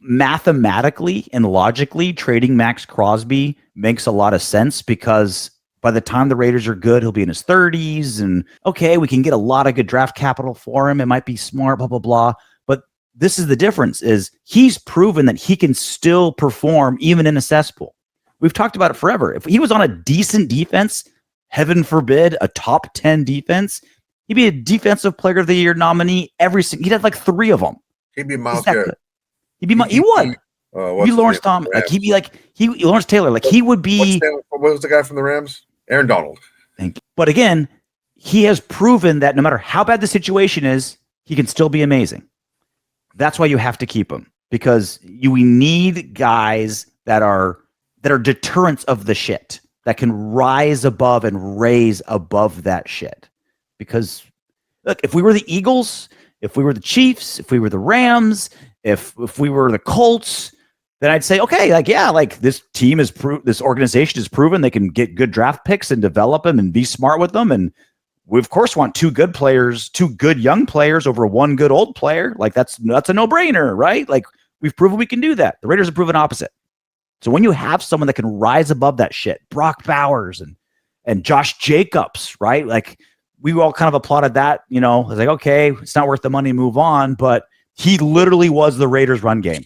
mathematically and logically, trading Maxx Crosby makes a lot of sense because by the time the Raiders are good, he'll be in his 30s. And okay, we can get a lot of good draft capital for him. It might be smart, blah, blah, blah. But this is the difference is he's proven that he can still perform even in a cesspool. We've talked about it forever. If he was on a decent defense, heaven forbid, a top 10 defense, he'd be a defensive player of the year nominee he'd have like 3 of them. He'd be Miles Garrett. He would. He'd be Lawrence Thomas. Like he'd be like Lawrence Taylor. Like he would be. What was the guy from the Rams? Aaron Donald. Thank you. But again, he has proven that no matter how bad the situation is, he can still be amazing. That's why you have to keep him because we need guys that are deterrents of the shit that can rise above and raise above that shit. Because look, if we were the Eagles, if we were the Chiefs, if we were the Rams, if we were the Colts, then I'd say, okay, like, yeah, like this team is this organization has proven they can get good draft picks and develop them and be smart with them. And we of course want 2 good players, 2 good young players over 1 good old player. Like that's a no-brainer, right? Like we've proven we can do that. The Raiders have proven opposite. So when you have someone that can rise above that shit, Brock Bowers and Josh Jacobs, right? Like we all kind of applauded that, you know, I was like, okay, it's not worth the money, move on. But he literally was the Raiders run game.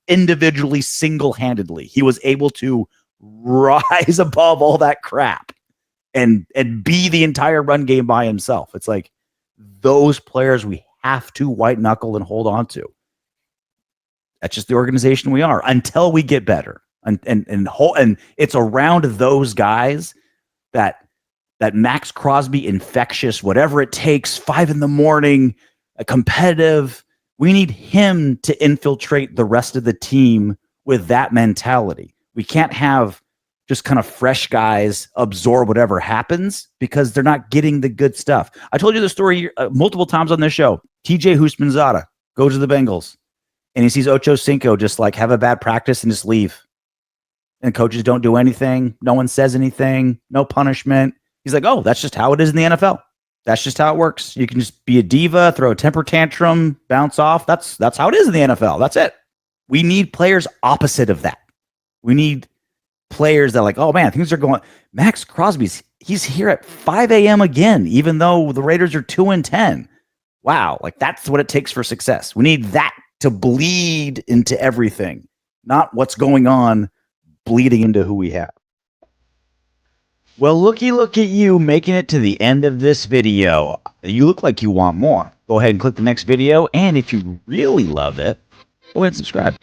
Individually, single-handedly. He was able to rise above all that crap and be the entire run game by himself. It's like those players we have to white knuckle and hold on to. That's just the organization we are until we get better. And it's around those guys that Maxx Crosby infectious, whatever it takes, 5 a.m, competitive. We need him to infiltrate the rest of the team with that mentality. We can't have just kind of fresh guys absorb whatever happens because they're not getting the good stuff. I told you the story multiple times on this show. TJ Houshmandzadeh goes to the Bengals and he sees Ocho Cinco just like have a bad practice and just leave. And coaches don't do anything. No one says anything. No punishment. He's like, oh, that's just how it is in the NFL. That's just how it works. You can just be a diva, throw a temper tantrum, bounce off. That's how it is in the NFL. That's it. We need players opposite of that. We need players that are like, oh man, things are going. Maxx Crosby's he's here at 5 a.m. again, even though the Raiders are 2-10. Wow, like that's what it takes for success. We need that to bleed into everything, not what's going on bleeding into who we have. Well, look at you making it to the end of this video. You look like you want more. Go ahead and click the next video. And if you really love it, go ahead and subscribe.